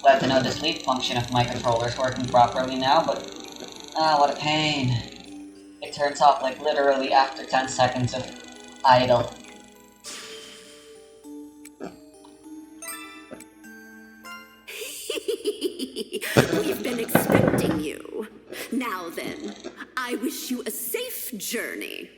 Glad to know the sleep function of my controller's working properly now, but what a pain. It turns off like literally after 10 seconds of idle. We've been expecting you. Now then, I wish you a safe journey.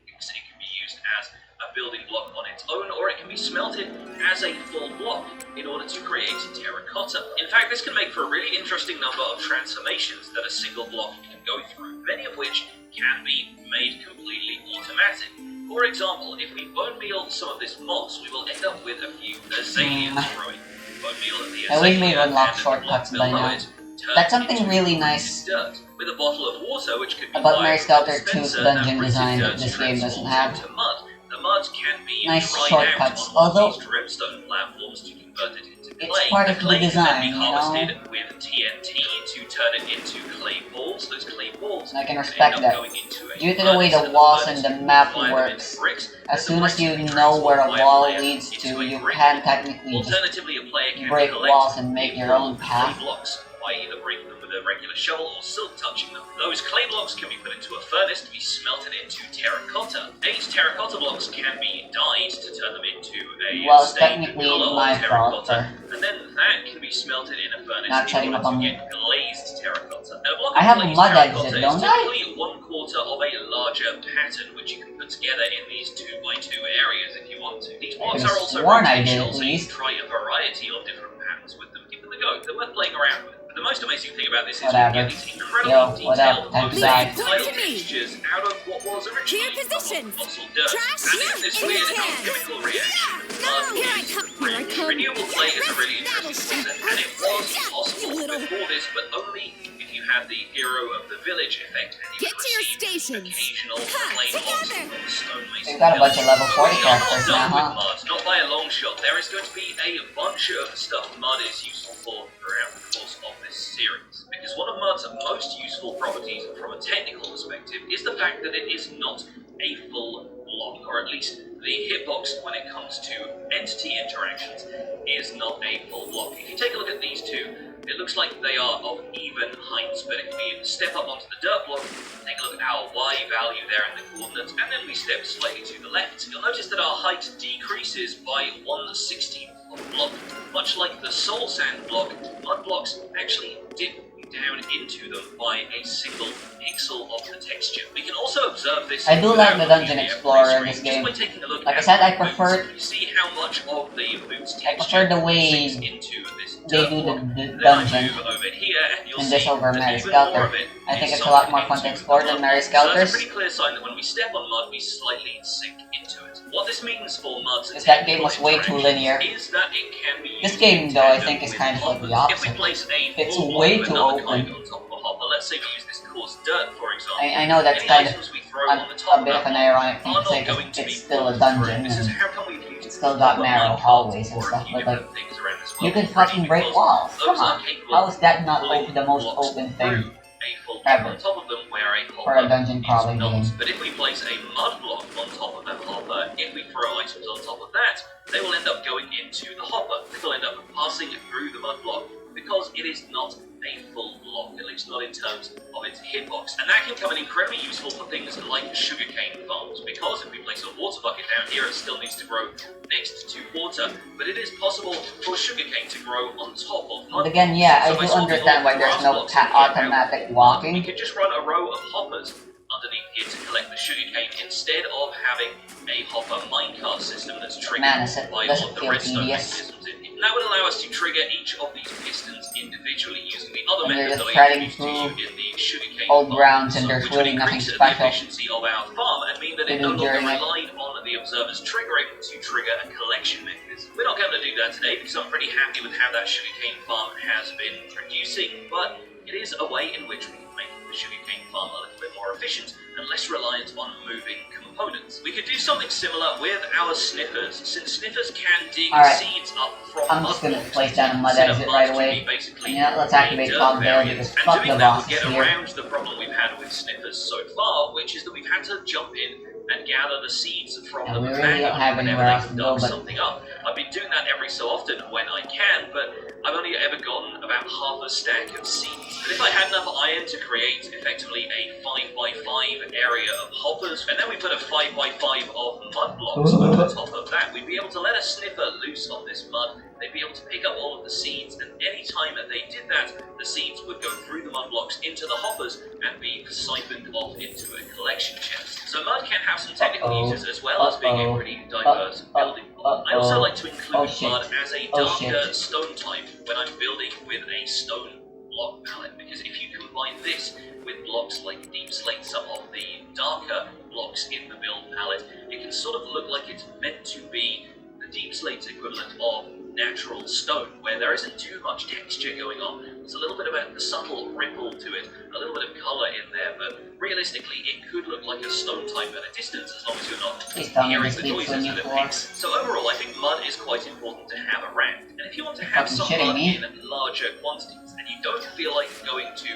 It can be used as a building block on its own, or it can be smelted as a full block in order to create terracotta. In fact, this can make for a really interesting number of transformations that a single block can go through, many of which can be made completely automatic. For example, if we bone meal some of this moss, we will end up with a few azaleas growing. Bone meal of the I wish we azalea would unlock and shortcuts by now. it turns That's something into really nice dirt, with a bottle of water, which could be about Mary bought Skelter from 2's Spencer, dungeon that design brings that the this dirt game doesn't transforms have. into mud. The mud can be Nice dried shortcuts, out on although these dripstone platforms to convert it into clay. it's part of the clay design, can then be you know? harvested with TNT to turn it into clay balls. Those clay balls And I can end respect up that. going into a Due to the way furnace, the walls furnace and the map fire them works, into bricks, as then soon the as bricks can you be know where a transformed by wall player leads into to, a you brick can wall. technically just Alternatively, a player can break collect walls and make your own clay path. blocks by either breaking them with a regular shovel or silk touching them. Those clay blocks can be put into a furnace to be smelted into terracotta. 8 terracotta blocks can be dyed to turn them into a Well, it's stained technically color of my fault terracotta, for and then that can be smelted in a furnace not in setting order up to on get glazed terracotta. Now, a block I of have a glazed mud terracotta exit, is don't I? typically 1/4 of a larger pattern, which you can put together in these 2x2 areas if you want to. These blocks could've are also sworn I did, rotational, at so you least. can try a variety of different patterns with them. Give them a go. They're worth playing around with. But the most amazing thing about this is you Whatever. get these incredibly Yo, what up? detailed Time to motion die. tile textures out of what was originally Clear positions. fossil dirt. Trash And here in this in weird your hands. chemical reaction, mud Here I is come, brand here I new. come. Renewable clay is a really Battleship. interesting concept, and it was You possible little- before this, but only if you had the hero of the village effect, and you Get would to your receive stations. occasional Ha, plain blocks together. from the stonemason We've got a bunch of level 40 We are not characters done now, huh? with mud, not by a long shot. There is going to be a bunch of stuff mud is useful for throughout the course of this series. Because one of mud's most useful properties from a technical perspective is the fact that it is not a full block, or at least the hitbox when it comes to entity interactions is not a full block. If you take a look at these two, it looks like they are of even heights, but if we step up onto the dirt block, take a look at our Y value there in the coordinates, and then we step slightly to the left, you'll notice that our height decreases by 1/16 of the block. Much like the soul sand block, mud blocks actually dip down into them by a single pixel of the texture. We can also observe this. I do like the Dungeon Explorer in this game. Just by taking a look Like I at said, I the boots. prefer You see how much of the boots I prefer the way sinks into this they dirt do block. the Then I dungeon move over here, and you'll in this see over that Mary even more Skelter. of it I think is it's a lot sunk more fun to into explore the than mud. Mary So that's a Skelter's. pretty clear sign that when we step on mud, we slightly sink into it. What this means for mud's Because that game was way too interactions linear. is that it can be This used game, in though, I tandem think is with kind of like the hoppers. If we opposite. place a It's full way block of too another open. kind on top of a hopper, let's say we use this coarse dirt, for example. I know that's Any kind of items we throw on the a top bit of of an that ironic thing are to say not going because to be it's still a pulled dungeon through. This is and how come we've used it's still got proper narrow mine hallways and carts or a stuff, few but like, different things around as well you can already, fucking break because walls. Come those are on. capable How is that not pulling the most blocks open through thing a full ever block on top of them where a for a hopper dungeon is crawling not. game? But if we place a mud block on top of that hopper, if we throw items on top of that, they will end up going into the hopper. They'll end up passing through the mud block because it is not a full block, at least not in terms of its hitbox. And that can come in incredibly useful for things like sugarcane farms, because if we place a water bucket down here, it still needs to grow next to water, but it is possible for sugarcane to grow on top of mud. But again, yeah, So I by do swapping understand all why the there's grass no blocks that we get out automatic of mud, walking. we could just run a row of hoppers underneath here to collect the sugarcane instead of having a hopper minecart system that's triggered Man, by does all it of the feel redstone tedious? mechanisms in here. And that would allow us to trigger each of these pistons individually using the other And you're method just that I threading introduced to you through in the sugarcane old farm, grounds and there's which really would nothing increase the special efficiency of our farm and mean that to it do no longer during it. relied on the observer's triggering to trigger a collection mechanism. We're not going to do that today because I'm pretty happy with how that sugarcane farm has been producing, but it is a way in which we can make the sugarcane farm a little bit more efficient and less reliant on moving components. We could do something similar with our sniffers, since sniffers can dig Alright. seeds up from I'm mud just gonna blocks. place down a mud Consider exit mud right to away. be basically Yeah, let's a activate dirt Fog there variant, because and fuck doing the that boss would get is here. around the problem we've had with sniffers so far, which is that we've had to jump in and gather the seeds from And the we really companion don't have whenever anywhere they else to go dug but something up. I've been doing that every so often when I can, but I've only ever gotten about half a stack of seeds. But if I had enough iron to create effectively a 5x5 area of hoppers, and then we put a 5x5 of mud blocks over the top of that, we'd be able to let a sniffer loose on this mud. They'd be able to pick up all of the seeds, and any time that they did that, the seeds would go through the mud blocks into the hoppers and be siphoned off into a collection chest. So mud can have some technical uses as well as being a pretty diverse building block. I also like to include mud as a darker stone type when I'm building with a stone block palette, because if you combine this with blocks like deep slate, some of the darker blocks in the build palette, it can sort of look like it's meant to be the deep slate's equivalent of natural stone, where there isn't too much texture going on. There's a little bit of a subtle ripple to it, a little bit of colour in there, but realistically it could look like a stone type at a distance as long as you're not hearing the noises that it makes. So overall I think mud is quite important to have around, and if you want to have some mud in larger quantities and you don't feel like going to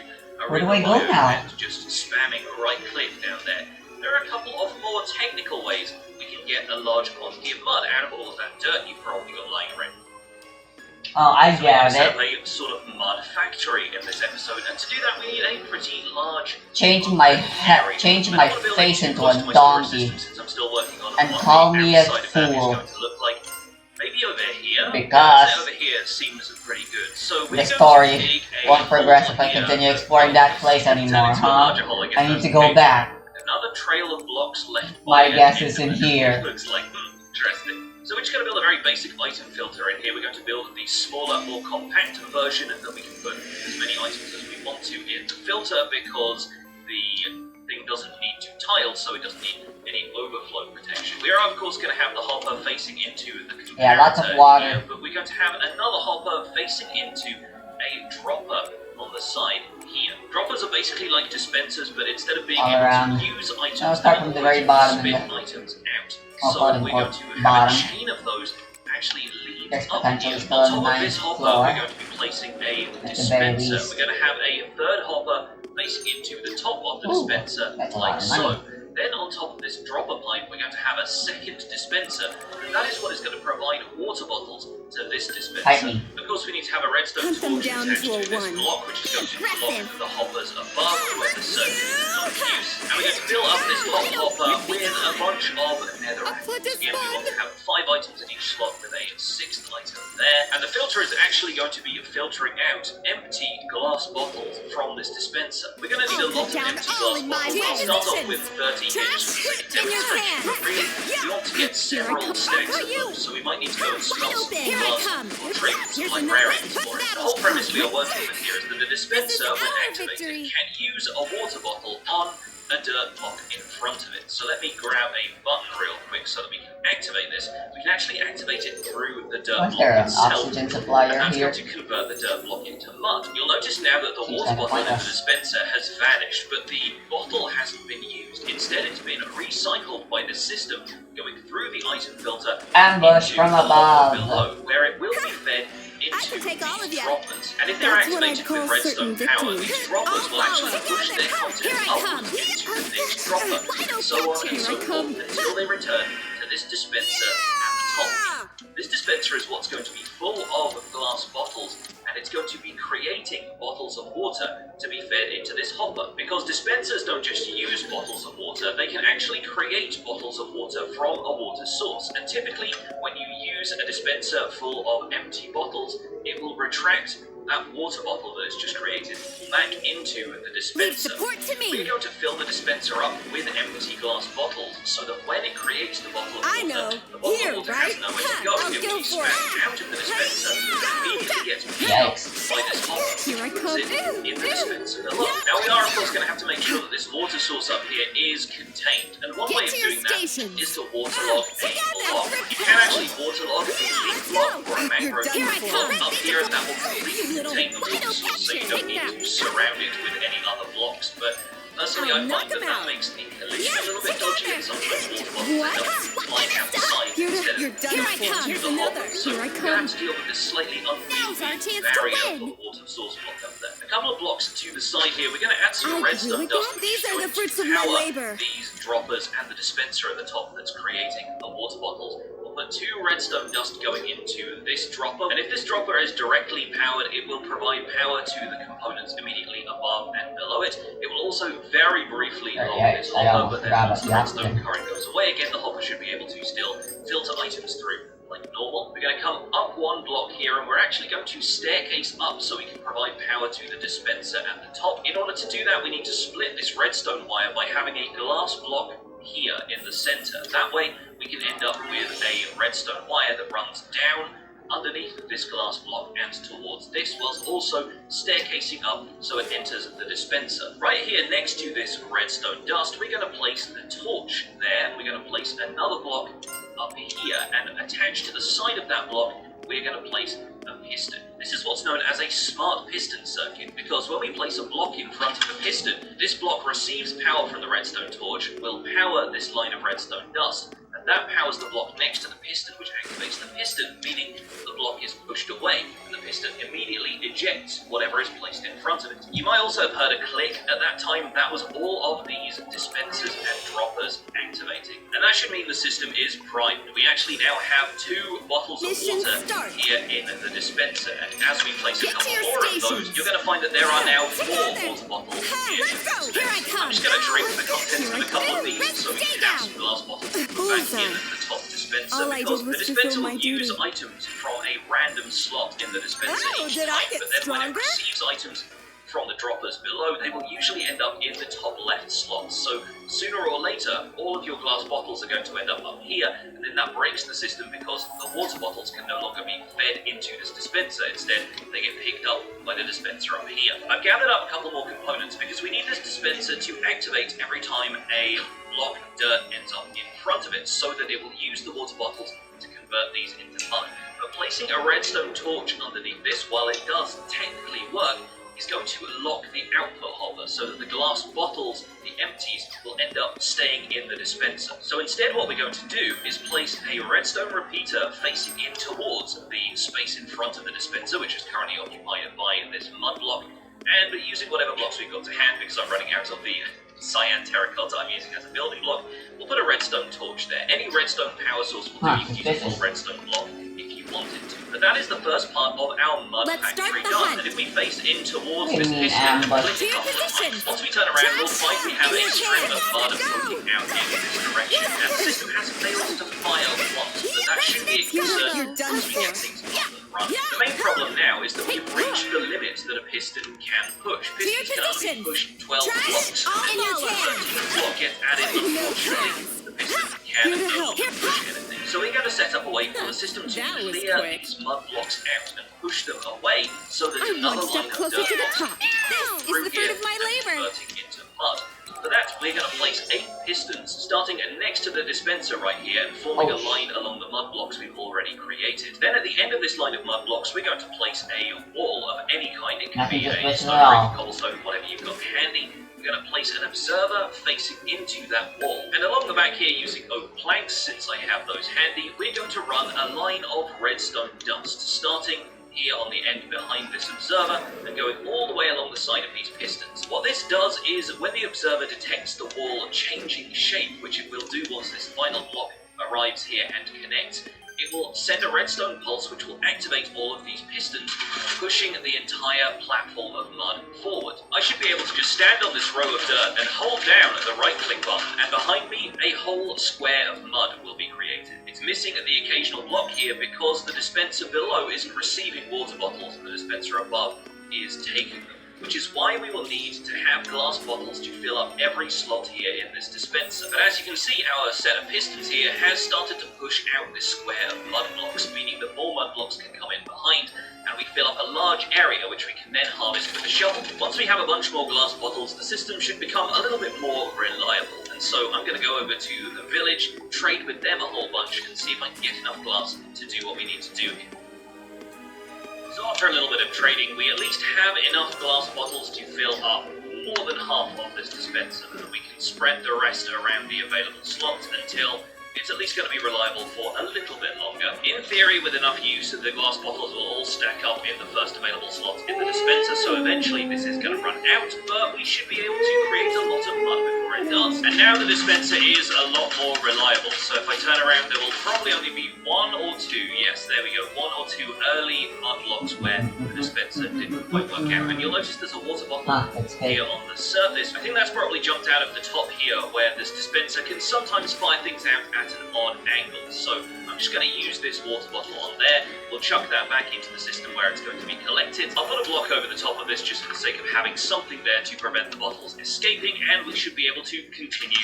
a river and just spamming right click down there, there are a couple of more technical ways we can get a large quantity of mud out of all of that dirt you've probably got lying around. Oh, I get it. A sort of mud factory in this episode, and to do that we need a pretty large. Changing my face into a donkey and call me a fool. Maybe over here. Because over here seems pretty good. So the story won't progress if I continue exploring that place anymore, huh? I need to go back. Another trail of blocks left. My guess is in here. Looks like interesting. So we're just going to build a very basic item filter in here. We're going to build the smaller, more compact version, and then we can put as many items as we want to in the filter, because the thing doesn't need to tile, so it doesn't need any overflow protection. We are of course going to have the hopper facing into the comparator, lots of water. here, but we're going to have another hopper facing into a dropper on the side here. Droppers are basically like dispensers, but instead of being able to use items, I'll start from the very bottom spit items out. Oh, So we're going to have a chain of those actually lead up here. On top of this hopper, we're going to be placing a dispenser. We're going to have a third hopper facing into the top of the dispenser, like so. Then on top of this dropper pipe, we're going to have a second dispenser, and that is what is going to provide water bottles to this dispenser. Of course, we need to have a redstone torch attached to this block, which is going to block the hoppers above where the circuit is not in use. And we're going to fill up this top hopper with a bunch of netherrack. Again, we want to have 5 items in each slot with a 6th item there. And the filter is actually going to be filtering out empty glass bottles from this dispenser. We're going to need a lot of empty glass bottles. We'll start off with 30 each to demonstrate, but really, we want to get several stacks of them, so we might need to go and smell some glass or trade some librarians for it. The whole premise we are working with here is that a dispenser, when activated, can use a water bottle on a dirt block in front of it. So let me grab a button real quick so that we can activate this. We can actually activate it through the dirt block itself. And that's going to convert the dirt block into mud. You'll notice now that the water bottle in the dispenser has vanished, but the bottle hasn't been used. Instead, it's been recycled by the system, going through the item filter ambush from above, below, where it will be fed into these droplets. And if they're activated with redstone power, these droplets will actually push their content upwards into the next dropper, and so on and so forth, until they return to this dispenser at the top. This dispenser is what's going to be full of glass bottles, and it's going to be creating bottles of water to be fed into this hopper. Because dispensers don't just use bottles of water, they can actually create bottles of water from a water source. And typically, when you use a dispenser full of empty bottles, it will retract that water bottle that it's just created back into the dispenser. We're going to fill the dispenser up with empty glass bottles, so that when it creates the bottle of water, the bottle of water has nowhere to go. It will be smashed out of the dispenser and immediately gets picked up by this hopper, which puts it in the dispenser below. Now we are of course going to have to make sure that this water source up here is contained, and one way of doing that is to waterlog a block. You can actually waterlog a leaf block or a mangrove block up here, and that will completely contain the water source, so you don't need to surround it with any other blocks. But personally, I find that makes the collision a little bit dodgy, and sometimes water bottles end up flying out the side instead of into the hopper. So we're going to have to deal with this slightly uneven barrier for the water source block up there. A couple of blocks to the side here, we're going to add some redstone dust, which is going to power these droppers and the dispenser at the top that's creating the water bottles. We'll put 2 redstone dust going into this dropper, and if this dropper is directly powered, it will provide power to the components immediately above and below it. It will also very briefly lock this hopper, but then once the redstone current goes away again, the hopper should be able to still filter items through like normal. We're going to come up 1 block here, and we're actually going to staircase up so we can provide power to the dispenser at the top. In order to do that, we need to split this redstone wire by having a glass block here in the center. That way, we can end up with a redstone wire that runs down underneath this glass block and towards this, whilst also staircasing up so it enters the dispenser. Right here next to this redstone dust, we're going to place the torch there. We're going to place another block up here, and attached to the side of that block, we're going to place a piston. This is what's known as a smart piston circuit, because when we place a block in front of the piston, this block receives power from the redstone torch, will power this line of redstone dust, and that powers the block next to the piston, which activates the piston, meaning the block is pushed away, and the piston immediately ejects whatever is placed in front of it. You might also have heard a click at that time. That was all of these dispensers and droppers activating, and that should mean the system is primed. We actually now have 2 bottles of water here in the dispenser, and as we place a couple more of those, you're going to find that there are now 4 water bottles in the dispenser. I'm just going to drink the contents of a couple of these so we can have some glass bottles to put back in the top dispenser, because the dispenser will use items from a random slot in the dispenser each time, but then when it receives items from the droppers below, they will usually end up in the top left slot. So sooner or later, all of your glass bottles are going to end up here, and then that breaks the system because the water bottles can no longer be fed into this dispenser. Instead, they get picked up by the dispenser up here. I've gathered up a couple more components because we need this dispenser to activate every time a block of dirt ends up in front of it, so that it will use the water bottles to convert these into mud. But placing a redstone torch underneath this, while it does technically work, is going to lock the output hopper so that the glass bottles, the empties, will end up staying in the dispenser. So instead, what we're going to do is place a redstone repeater facing in towards the space in front of the dispenser, which is currently occupied by this mud block, and using whatever blocks we've got to hand, because I'm running out of the cyan terracotta I'm using as a building block, we'll put a redstone torch there. Any redstone power source will do. You can use a full redstone block if you wanted to. But that is the first part of our mud factory done. And if we face in towards this piston, once we turn around, we'll find we have a string of mud poking out in this direction. And the system has failed to fire once, but that should be a concern as we get things up and running. The main problem now is that we've reached the limit that a piston can push. Pistons can only push 12 blocks, and then the 13th block gets added. Unfortunately, the piston can no longer push anything. So we're going to set up a way for the system to clear these mud blocks out and push them away, so that another line of dirt blocks can be through here and converting into mud. For that, we're going to place 8 pistons, starting next to the dispenser right here, and forming a line along the mud blocks we've already created. Then at the end of this line of mud blocks, we're going to place a wall of any kind. It can be a stone brick, cobblestone, whatever you've got handy. We're going to place an observer facing into that wall. And along the back here, using oak planks, since I have those handy, we're going to run a line of redstone dust, starting here on the end behind this observer and going all the way along the side of these pistons. What this does is, when the observer detects the wall changing shape, which it will do once this final block arrives here and connects, it will send a redstone pulse which will activate all of these pistons, pushing the entire platform of mud forward. I should be able to just stand on this row of dirt and hold down the right-click button, and behind me, a whole square of mud will be created. It's missing the occasional block here because the dispenser below isn't receiving water bottles and the dispenser above is taking them, which is why we will need to have glass bottles to fill up every slot here in this dispenser. But as you can see, our set of pistons here has started to push out this square of mud blocks, meaning that more mud blocks can come in behind, and we fill up a large area which we can then harvest with a shovel. Once we have a bunch more glass bottles, the system should become a little bit more reliable. And so I'm going to go over to the village, trade with them a whole bunch, and see if I can get enough glass to do what we need to do here. So after a little bit of trading, we at least have enough glass bottles to fill up more than half of this dispenser, and we can spread the rest around the available slots until it's at least going to be reliable for a little bit longer. In theory, with enough use, the glass bottles will all stack up in the first available slot in the dispenser, so eventually this is going to run out, but we should be able to create a lot of mud before it does. And now the dispenser is a lot more reliable, so if I turn around, there will probably only be one or two, yes, there we go, one or two early mud blocks where the dispenser didn't quite work out. And you'll notice there's a water bottle here on the surface. I think that's probably jumped out of the top here, where this dispenser can sometimes fire things out at an odd angle. So I'm just going to use this water bottle on there. We'll chuck that back into the system where it's going to be collected. I'll put a block over the top of this just for the sake of having something there to prevent the bottles escaping, and we should be able to continue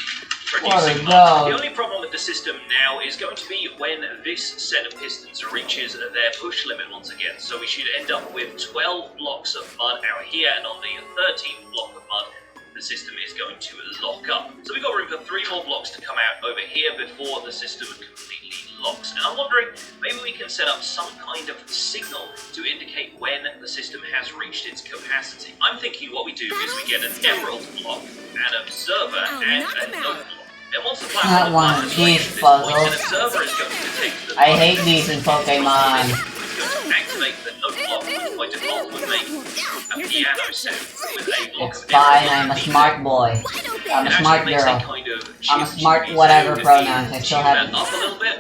producing mud. The only problem with the system now is going to be when this set of pistons reaches their push limit once again. So we should end up with 12 blocks of mud out here, and on the 13th block of mud, the system is going to lock up. So we've got room for 3 more blocks to come out over here before the system completely locks. And I'm wondering, maybe we can set up some kind of signal to indicate when the system has reached its capacity. I'm thinking what we do is we get an emerald block, an observer, and a note block. And once the platform has reached this point, an observer is going to take the I hate these in Pokemon. It's going to activate the note block, which by default would make a piano sound with a block It's of fine, emerald. I'm a smart boy. I'm a smart girl. I'm a smart whatever pronouns, I still haven't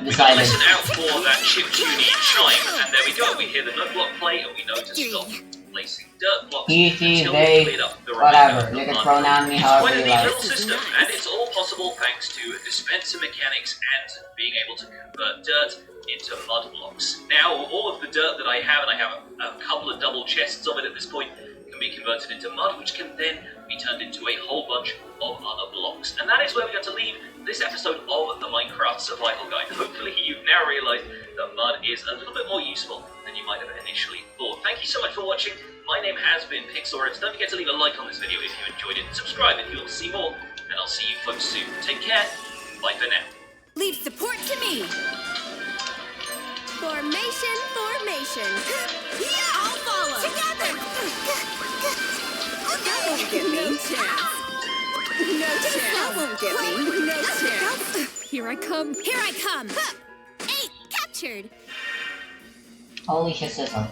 decided. Listen out for that chip-tuny chime, and there we go. We hear the note block play, and we know to stop placing dirt blocks He, until they, we cleared up the whatever. remainder You of can the pronoun me It's however quite a you neat like. little system, and it's all possible thanks to dispenser mechanics and being able to convert dirt into mud blocks. Now, all of the dirt that I have, and I have a couple of double chests of it at this point, can be converted into mud, which can then be turned into a whole bunch of other blocks. And that is where we're going to leave this episode of the Minecraft Survival Guide. Hopefully you've now realized that mud is a little bit more useful than you might have initially thought. Thank you so much for watching. My name has been Pixorus. Don't forget to leave a like on this video if you enjoyed it, subscribe if you want to see more, and I'll see you folks soon. Take care. Bye for now. Leave support to me. Formation, formation. Yeah, I'll follow. Together. That won't get me. No chance. No chance. That won't get me. No chance. Here I come. Here I come. Hey, captured. Holy shizzle.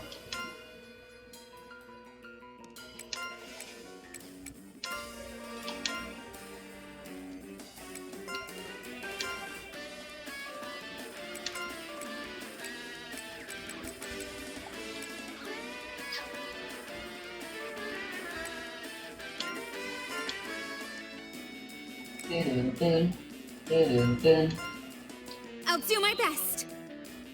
I'll do my best.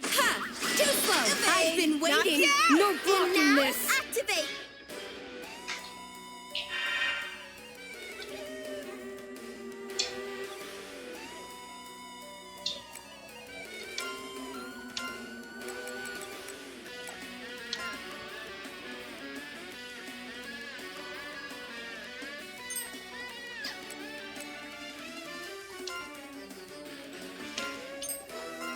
Ha! Too slow. I've been waiting. No blocking this. Activate.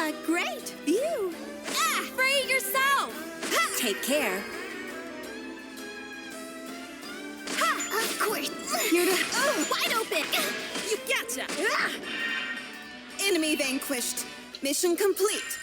A great view. Ah, free yourself. Ha. Take care. Ha. Of course. Here to. Oh, wide open. You gotcha. Ah. Enemy vanquished. Mission complete.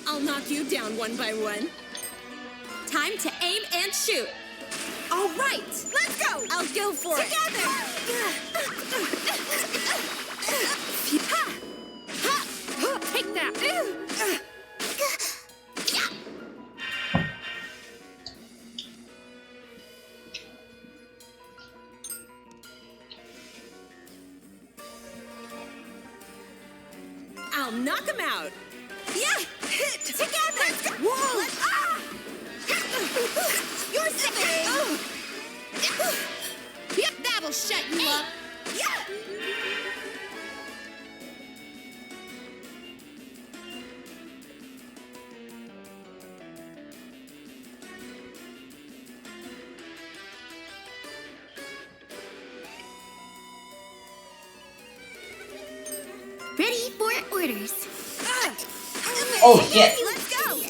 I'll knock you down one by one. Time to aim and shoot. All right, let's go. I'll go for it. Together. Take that. out. Yeah, hit together. Whoa! You're sick. Yep, that'll shut you up. Yeah. Ready for orders. Oh shit! Let's go.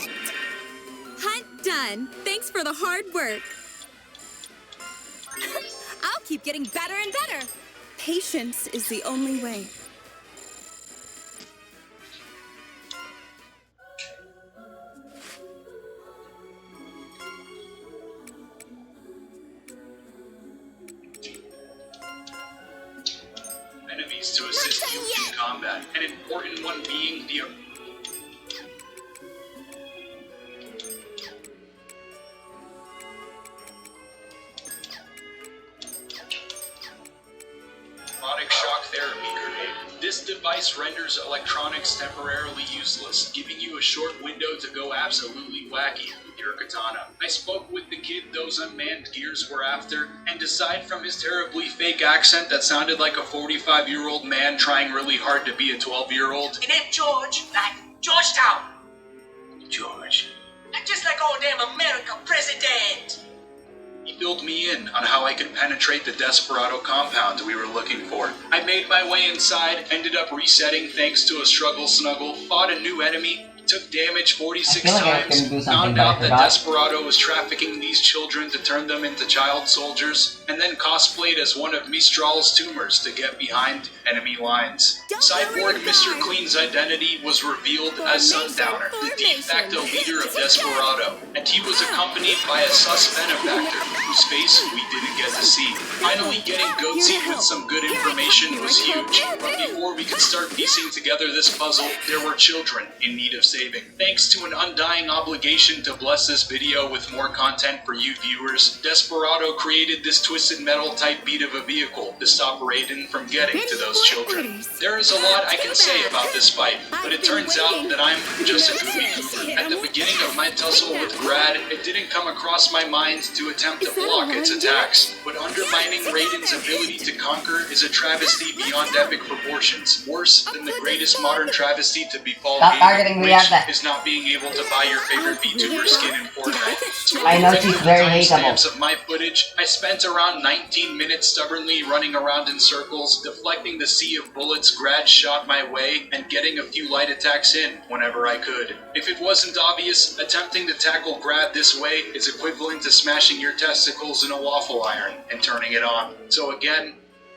Hunt done. Thanks for the hard work. I'll keep getting better and better. Patience is the only way. Enemies to assist you in combat, an important one being the robotic shock therapy grenade. This device renders electronics temporarily useless, giving you a short window to go absolutely wacky with your katana. I spoke with the kid those unmanned gears were after, and aside from his terribly fake accent that sounded like a 45-year-old man trying really hard to be a 12-year-old. And then George, like Georgetown. George. And just like old damn America president. He filled me in on how I could penetrate the Desperado compound we were looking for. I made my way inside, ended up resetting thanks to a struggle snuggle, fought a new enemy, took damage 46 I feel like I times, can do something, found but I out that forgot. Desperado was trafficking these children to turn them into child soldiers, and then cosplayed as one of Mistral's tumors to get behind enemy lines. Don't lower Cyborg your Mr. guard. Clean's identity was revealed as Formation, Sundowner, the de facto formation. leader of Desperado, and he was accompanied by a sus benefactor, whose face we didn't get to see. Finally getting Goatsy with some good information was huge, but before we could start piecing together this puzzle, there were children in need of saving. Thanks to an undying obligation to bless this video with more content for you viewers, Desperado created this twisted metal type beat of a vehicle to stop Raiden from getting to those children. There is a lot I can say about this fight, but it turns out that I'm just a goofy goober. At the beginning of my tussle with Grad, it didn't come across my mind to attempt to block its attacks, but undermining Raiden's ability to conquer is a travesty beyond epic proportions, worse than the greatest modern travesty to befall Stop targeting gaming, me at that. which is not being able to buy your favorite VTuber skin in Fortnite. So I know for she's the very timestamps hateable. of my footage, I spent around 19 minutes stubbornly running around in circles, deflecting the sea of bullets Grad shot my way, and getting a few light attacks in whenever I could. If it wasn't obvious, attempting to tackle Grad this way is equivalent to smashing your testicles in a waffle iron and turning it on. So again,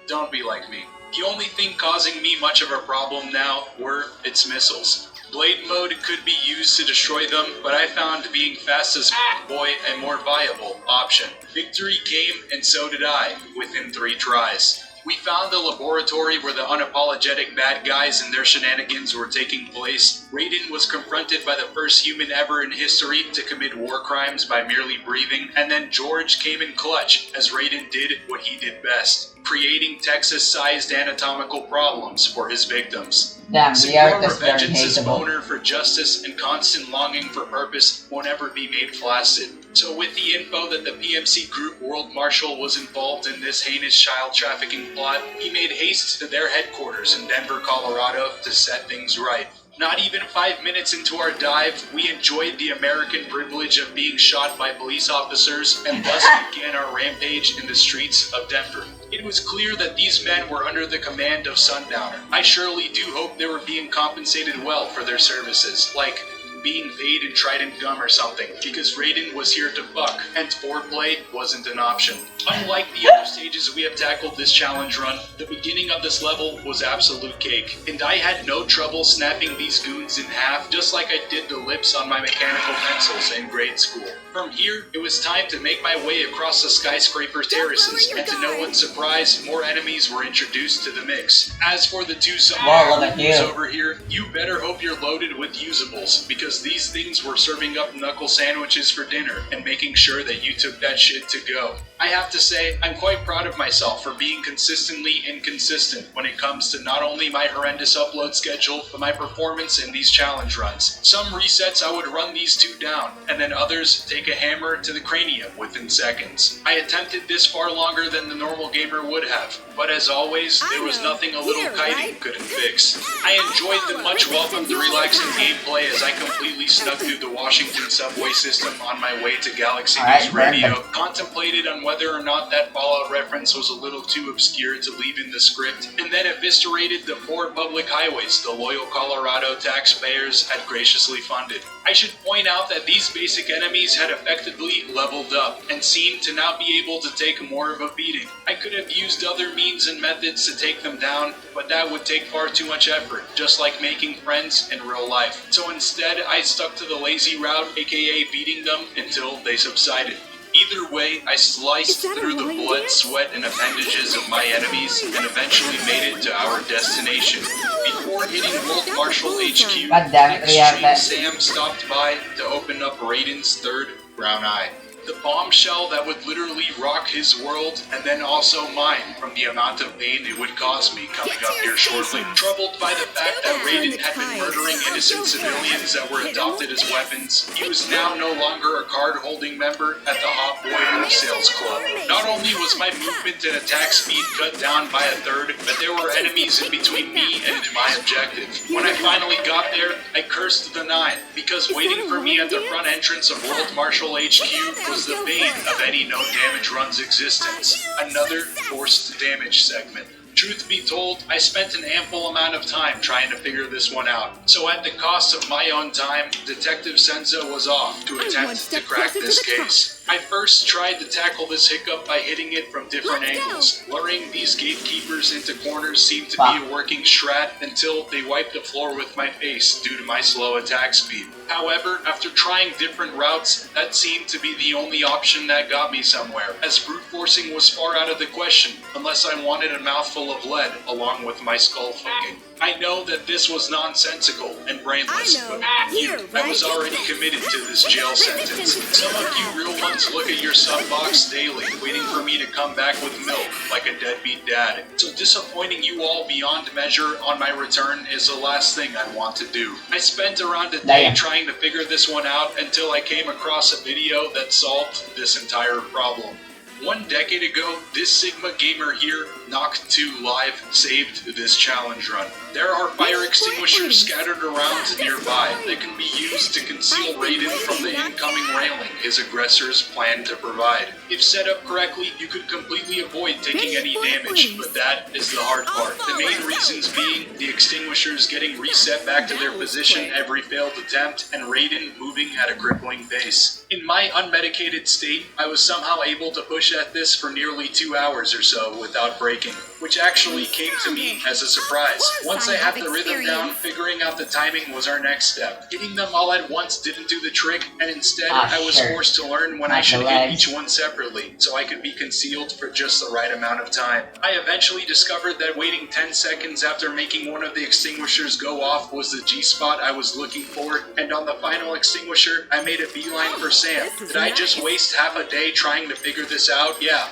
don't be like me. The only thing causing me much of a problem now were its missiles. Blade mode could be used to destroy them, but I found being fast as boy a more viable option. Victory came, and so did I, within 3 tries. We found the laboratory where the unapologetic bad guys and their shenanigans were taking place. Raiden was confronted by the first human ever in history to commit war crimes by merely breathing, and then George came in clutch as Raiden did what he did best, creating Texas-sized anatomical problems for his victims. Damn, we are just very Revengeance's hateable. boner for justice and constant longing for purpose won't ever be made flaccid. So with the info that the PMC Group World Marshal was involved in this heinous child trafficking plot, he made haste to their headquarters in Denver, Colorado to set things right. Not even 5 minutes into our dive, we enjoyed the American privilege of being shot by police officers and thus began our rampage in the streets of Denver. It was clear that these men were under the command of Sundowner. I surely do hope they were being compensated well for their services, like being paid in Trident gum or something, because Raiden was here to fuck, and foreplay wasn't an option. Unlike the other stages we have tackled this challenge run, the beginning of this level was absolute cake, and I had no trouble snapping these goons in half just like I did the lips on my mechanical pencils in grade school. From here, it was time to make my way across the skyscraper terraces, and to no one's surprise, more enemies were introduced to the mix. As for the 2 Whoa, look at zombies you. over here, you better hope you're loaded with usables, because because these things were serving up knuckle sandwiches for dinner and making sure that you took that shit to go. I have to say, I'm quite proud of myself for being consistently inconsistent when it comes to not only my horrendous upload schedule, but my performance in these challenge runs. Some resets I would run these two down, and then others take a hammer to the cranium within seconds. I attempted this far longer than the normal gamer would have, but as always, there was nothing a little kiting couldn't fix. I enjoyed the much welcomed relaxing gameplay as I completely snuck through the Washington subway system on my way to Galaxy News Radio, contemplated on whether or not that Fallout reference was a little too obscure to leave in the script, and then eviscerated the 4 public highways the loyal Colorado taxpayers had graciously funded. I should point out that these basic enemies had effectively leveled up, and seemed to now be able to take more of a beating. I could have used other means and methods to take them down, but that would take far too much effort, just like making friends in real life. So instead, I stuck to the lazy route, aka beating them until they subsided. Either way, I sliced through the blood, sweat, and appendages of my enemies and eventually made it to our destination. Before hitting World Marshal HQ, Extreme Sam stopped by to open up Raiden's third brown eye. The bombshell that would literally rock his world, and then also mine, from the amount of pain it would cause me coming up here shortly. Troubled by the fact that Raiden had been murdering innocent civilians that were adopted as weapons, he was now no longer a card-holding member at the Hot Boy Wholesales Club. Not only was my movement and attack speed cut down by a third, but there were enemies in between me and my objective. When I finally got there, I cursed the 9, because waiting for me at the front entrance of World Marshal HQ was the bane of any no damage run's existence. Another forced damage segment. Truth be told, I spent an ample amount of time trying to figure this one out. So at the cost of my own time, Detective Senzo was off to attempt to crack this case. I first tried to tackle this hiccup by hitting it from different angles. Luring these gatekeepers into corners seemed to be a working strat until they wiped the floor with my face due to my slow attack speed. However, after trying different routes, that seemed to be the only option that got me somewhere, as brute forcing was far out of the question, unless I wanted a mouthful of lead along with my skull fucking. I know that this was nonsensical and brainless, but I was already committed to this jail sentence. Some of you real ones look at your sub box daily, waiting for me to come back with milk, like a deadbeat dad. So disappointing you all beyond measure on my return is the last thing I want to do. I spent around a day trying to figure this one out until I came across a video that solved this entire problem. 1 decade ago, this Sigma gamer here, Knocked 2 Live, saved this challenge run. There are fire extinguishers scattered around nearby that can be used to conceal Raiden from the incoming railing his aggressors plan to provide. If set up correctly, you could completely avoid taking any damage, but that is the hard part. The main reasons being the extinguishers getting reset back to their position every failed attempt, and Raiden moving at a crippling pace. In my unmedicated state, I was somehow able to push at this for nearly 2 hours or so without breaking, which actually came to me as a surprise. Once I had the rhythm down, figuring out the timing was our next step. Hitting them all at once didn't do the trick, and instead I was forced to learn when I should hit each one separately, so I could be concealed for just the right amount of time. I eventually discovered that waiting 10 seconds after making one of the extinguishers go off was the G-spot I was looking for, and on the final extinguisher, I made a beeline for Sam. Did I just waste half a day trying to figure this out? Yeah.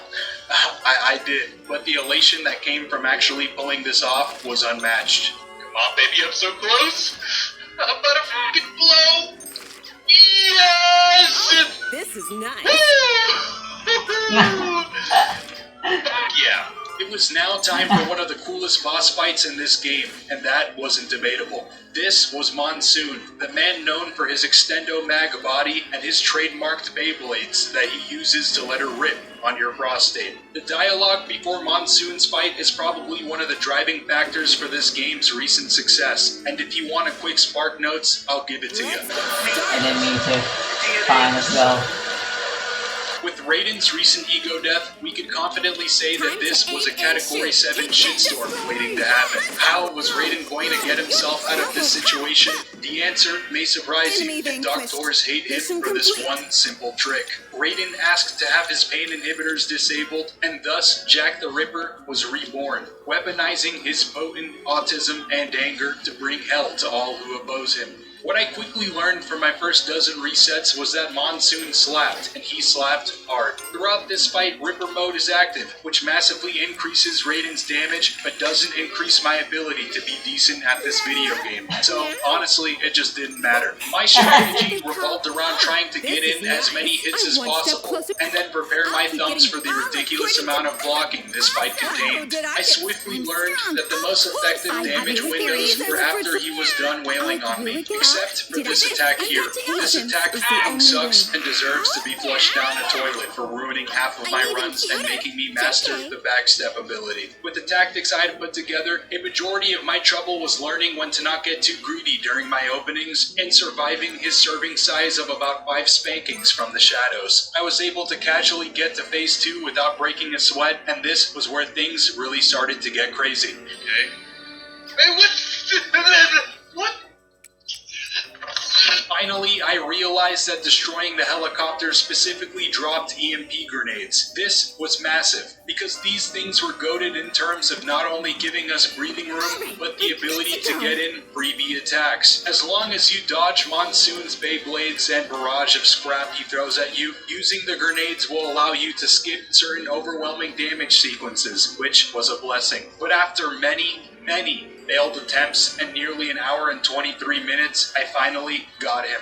I did, but the elation that came from actually pulling this off was unmatched. Come on, baby, I'm so close! I'm about to fucking blow! Yes! This is nice. Fuck yeah! It was now time for one of the coolest boss fights in this game, and that wasn't debatable. This was Monsoon, the man known for his extendo mag body and his trademarked Beyblades that he uses to let her rip on your prostate. The dialogue before Monsoon's fight is probably one of the driving factors for this game's recent success, and if you want a quick spark notes, I'll give it to you. I didn't mean to. Fine, let's go. With Raiden's recent ego death, we could confidently say that this was a Category 7 shitstorm waiting to happen. How was Raiden going to get himself out of this situation? The answer may surprise you, and doctors hate him for this one simple trick. Raiden asked to have his pain inhibitors disabled, and thus Jack the Ripper was reborn, weaponizing his potent autism and anger to bring hell to all who oppose him. What I quickly learned from my first dozen resets was that Monsoon slapped, and he slapped hard. Throughout this fight, Ripper mode is active, which massively increases Raiden's damage, but doesn't increase my ability to be decent at this video game. So, honestly, it just didn't matter. My strategy revolved around trying to get in as many hits as possible, and then prepare my thumbs for the ridiculous amount of blocking this fight contained. I swiftly learned that the most effective damage windows were after he was done wailing on me, except for this attack here. This attack fucking sucks and deserves to be flushed down a toilet for ruining half of my runs and making me master the backstep ability. With the tactics I had put together, a majority of my trouble was learning when to not get too greedy during my openings and surviving his serving size of about 5 spankings from the shadows. I was able to casually get to phase 2 without breaking a sweat, and this was where things really started to get crazy. Okay. Hey, what? Finally, I realized that destroying the helicopter specifically dropped EMP grenades. This was massive, because these things were goated in terms of not only giving us breathing room, but the ability to get in freebie attacks. As long as you dodge Monsoon's Beyblades and barrage of scrap he throws at you, using the grenades will allow you to skip certain overwhelming damage sequences, which was a blessing. But after many failed attempts and nearly an hour and 23 minutes, I finally got him.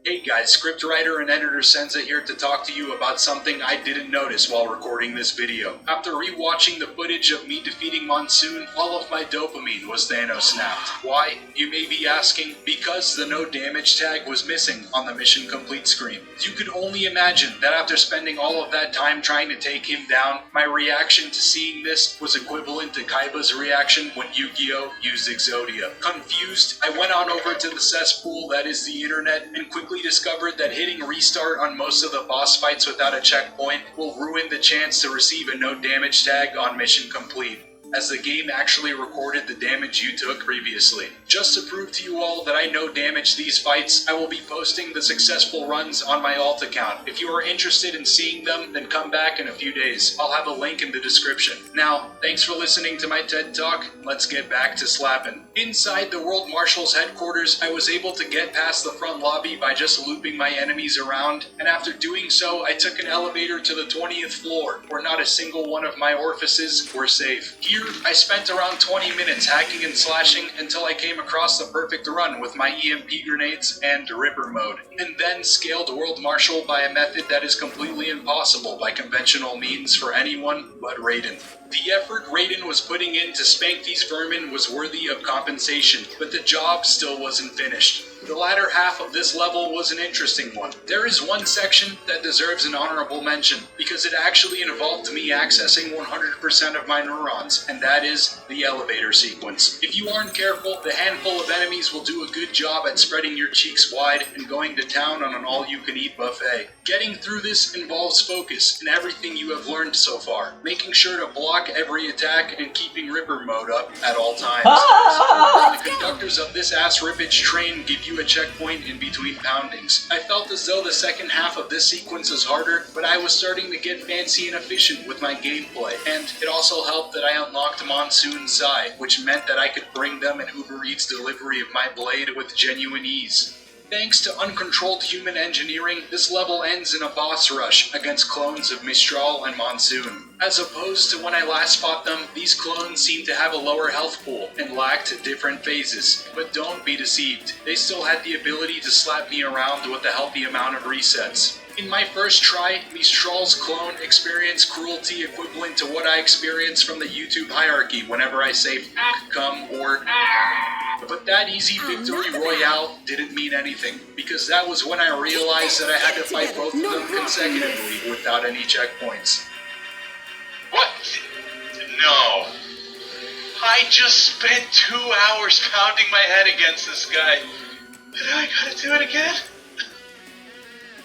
Hey guys, scriptwriter and editor Senza here to talk to you about something I didn't notice while recording this video. After rewatching the footage of me defeating Monsoon, all of my dopamine was Thanos snapped. Why, you may be asking? Because the no damage tag was missing on the mission complete screen. You could only imagine that after spending all of that time trying to take him down, my reaction to seeing this was equivalent to Kaiba's reaction when Yu-Gi-Oh! Used Exodia. Confused, I went on over to the cesspool that is the internet and quickly discovered that hitting restart on most of the boss fights without a checkpoint will ruin the chance to receive a no damage tag on mission complete, as the game actually recorded the damage you took previously. Just to prove to you all that I no damage these fights, I will be posting the successful runs on my alt account. If you are interested in seeing them, then come back in a few days. I'll have a link in the description. Now, thanks for listening to my TED Talk. Let's get back to slapping. Inside the World Marshal's headquarters, I was able to get past the front lobby by just looping my enemies around, and after doing so, I took an elevator to the 20th floor, where not a single one of my orifices were safe. Here, I spent around 20 minutes hacking and slashing until I came across the perfect run with my EMP grenades and Ripper mode, and then scaled World Marshal by a method that is completely impossible by conventional means for anyone but Raiden. The effort Raiden was putting in to spank these vermin was worthy of compensation, but the job still wasn't finished. The latter half of this level was an interesting one. There is one section that deserves an honorable mention, because it actually involved me accessing 100% of my neurons, and that is the elevator sequence. If you aren't careful, the handful of enemies will do a good job at spreading your cheeks wide and going to town on an all-you-can-eat buffet. Getting through this involves focus and everything you have learned so far, making sure to block every attack and keeping Ripper mode up at all times. The conductors of this ass rippage train give you a checkpoint in between poundings. I felt as though the second half of this sequence is harder, but I was starting to get fancy and efficient with my gameplay, and it also helped that I unlocked Monsoon's Sai, which meant that I could bring them an Uber Eats delivery of my blade with genuine ease. Thanks to uncontrolled human engineering, this level ends in a boss rush against clones of Mistral and Monsoon. As opposed to when I last fought them, these clones seem to have a lower health pool and lacked different phases. But don't be deceived, they still had the ability to slap me around with a healthy amount of resets. In my first try, Mistral's clone experienced cruelty equivalent to what I experienced from the YouTube hierarchy whenever I say "f***, come" or but that easy victory royale didn't mean anything, because that was when I realized that I had to fight both of them consecutively without any checkpoints. What? No. I just spent 2 hours pounding my head against this guy. And I gotta do it again?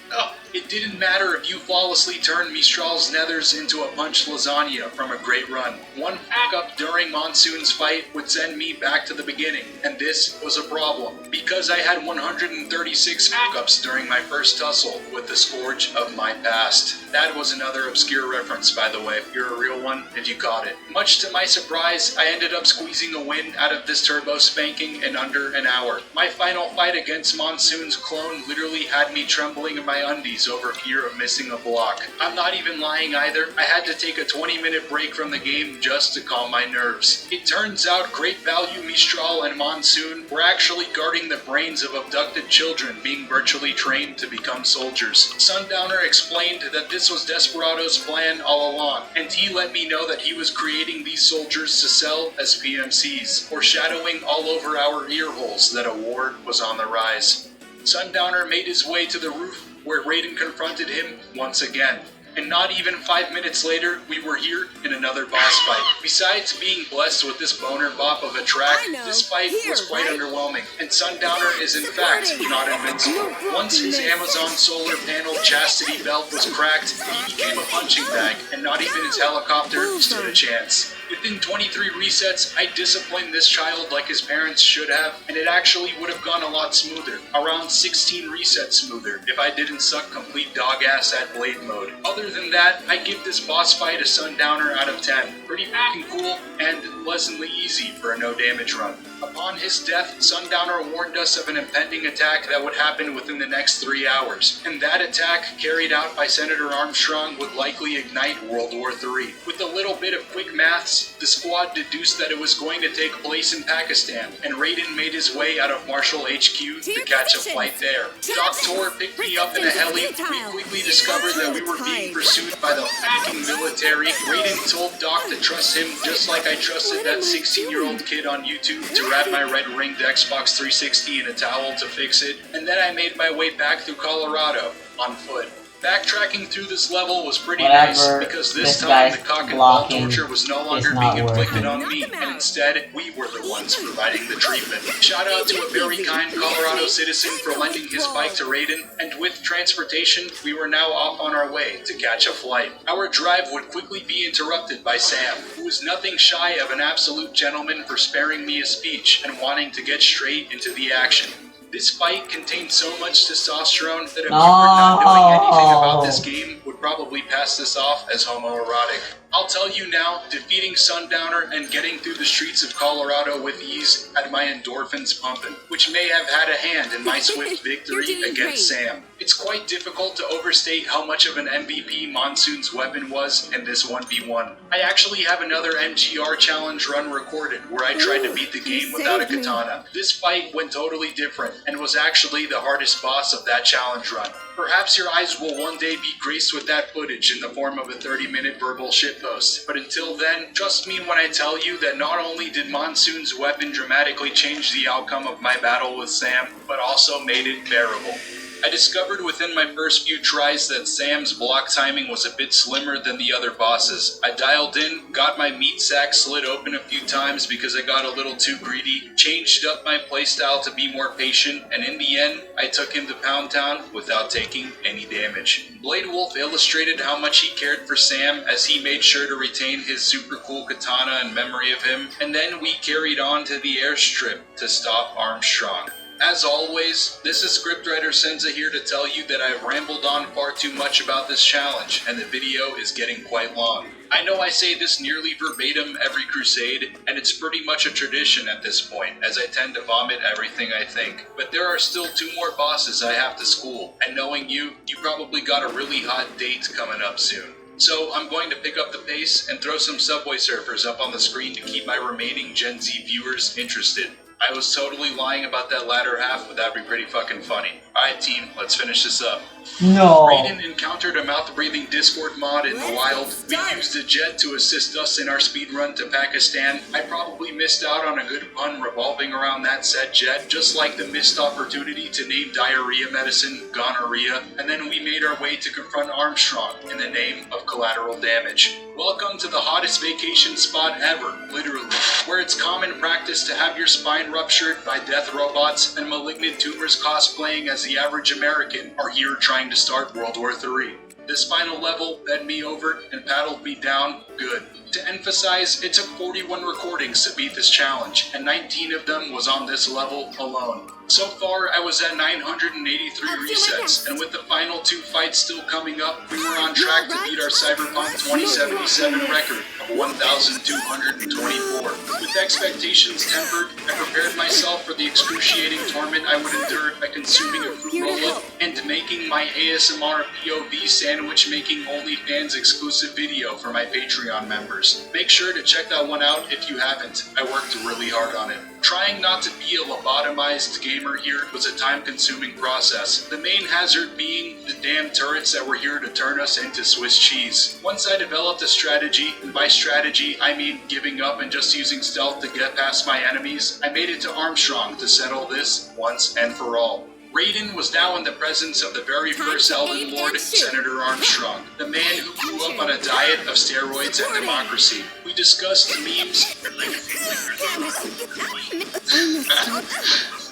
No. It didn't matter if you flawlessly turned Mistral's nethers into a punch lasagna from a great run. One fuck-up during Monsoon's fight would send me back to the beginning, and this was a problem, because I had 136 fuck-ups during my first tussle with the Scourge of my past. That was another obscure reference, by the way. You're a real one if you caught it. Much to my surprise, I ended up squeezing a win out of this turbo spanking in under an hour. My final fight against Monsoon's clone literally had me trembling in my undies over fear of missing a block. I'm not even lying either. I had to take a 20-minute break from the game just to calm my nerves. It turns out Great Value Mistral and Monsoon were actually guarding the brains of abducted children being virtually trained to become soldiers. Sundowner explained that this was Desperado's plan all along, and he let me know that he was creating these soldiers to sell as PMCs, foreshadowing all over our ear holes that a war was on the rise. Sundowner made his way to the roof where Raiden confronted him once again. And not even 5 minutes later, we were here in another boss fight. Besides being blessed with this boner bop of a track, this fight was quite underwhelming, and Sundowner is in fact not invincible. Once his Amazon solar panel chastity belt was cracked, he became a punching bag, and not even his helicopter stood a chance. Within 23 resets, I disciplined this child like his parents should have, and it actually would have gone a lot smoother, around 16 resets smoother, if I didn't suck complete dog ass at blade mode. Other than that, I give this boss fight a Sundowner out of 10. Pretty fucking cool, and pleasantly easy for a no damage run. Upon his death, Sundowner warned us of an impending attack that would happen within the next 3 hours, and that attack, carried out by Senator Armstrong, would likely ignite World War III. With a little bit of quick maths, the squad deduced that it was going to take place in Pakistan, and Raiden made his way out of Marshall HQ to catch a flight there. Dr. picked me up in a heli. We quickly discovered that we were being pursued by the fucking military. Raiden told Doc to trust him just like I trusted that 16-year-old kid on YouTube to wrap my red-ringed Xbox 360 in a towel to fix it, and then I made my way back through Colorado on foot. Backtracking through this level was pretty nice, because this time the cock and ball torture was no longer being inflicted on me, and instead, we were the ones providing the treatment. Shout out to a very kind Colorado citizen for lending his bike to Raiden, and with transportation, we were now off on our way to catch a flight. Our drive would quickly be interrupted by Sam, who was nothing shy of an absolute gentleman for sparing me a speech and wanting to get straight into the action. This fight contained so much testosterone that a viewer not knowing anything about this game would probably pass this off as homoerotic. I'll tell you now, defeating Sundowner and getting through the streets of Colorado with ease had my endorphins pumping, which may have had a hand in my swift victory against Sam. It's quite difficult to overstate how much of an MVP Monsoon's weapon was in this 1v1. I actually have another MGR challenge run recorded where I tried to beat the game without a katana. This fight went totally different and was actually the hardest boss of that challenge run. Perhaps your eyes will one day be graced with that footage in the form of a 30-minute verbal shitpost, but until then, trust me when I tell you that not only did Monsoon's weapon dramatically change the outcome of my battle with Sam, but also made it bearable. I discovered within my first few tries that Sam's block timing was a bit slimmer than the other bosses. I dialed in, got my meat sack slit open a few times because I got a little too greedy, changed up my playstyle to be more patient, and in the end, I took him to Pound Town without taking any damage. Blade Wolf illustrated how much he cared for Sam as he made sure to retain his super cool katana in memory of him, and then we carried on to the airstrip to stop Armstrong. As always, this is scriptwriter Senza here to tell you that I've rambled on far too much about this challenge, and the video is getting quite long. I know I say this nearly verbatim every crusade, and it's pretty much a tradition at this point, as I tend to vomit everything I think. But there are still 2 more bosses I have to school, and knowing you probably got a really hot date coming up soon. So I'm going to pick up the pace and throw some Subway Surfers up on the screen to keep my remaining Gen Z viewers interested. I was totally lying about that latter half, but that'd be pretty fucking funny. Alright team, let's finish this up. No. Raiden encountered a mouth-breathing Discord mod in the wild. We used a jet to assist us in our speedrun to Pakistan. I probably missed out on a good pun revolving around that said jet, just like the missed opportunity to name diarrhea medicine gonorrhea, and then we made our way to confront Armstrong in the name of collateral damage. Welcome to the hottest vacation spot ever, literally, where it's common practice to have your spine ruptured by death robots and malignant tumors cosplaying as the average American are here trying to start World War III. This final level bent me over and paddled me down good. To emphasize, it took 41 recordings to beat this challenge, and 19 of them was on this level alone. So far, I was at 983 resets, and with the final 2 fights still coming up, we were on track to beat our Cyberpunk 2077 record of 1,224. With expectations tempered, I prepared myself for the excruciating torment I would endure by consuming a fruit roll-up and making my ASMR POV sandwich making OnlyFans exclusive video for my Patreon members. Make sure to check that one out if you haven't. I worked really hard on it. Trying not to be a lobotomized gamer here was a time-consuming process, the main hazard being the damn turrets that were here to turn us into Swiss cheese. Once I developed a strategy, and by strategy I mean giving up and just using stealth to get past my enemies, I made it to Armstrong to settle this once and for all. Raiden was now in the presence of the very first Elven Lord, Senator Armstrong, the man who grew up on a diet of steroids and democracy. We discussed memes.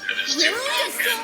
It is too broken.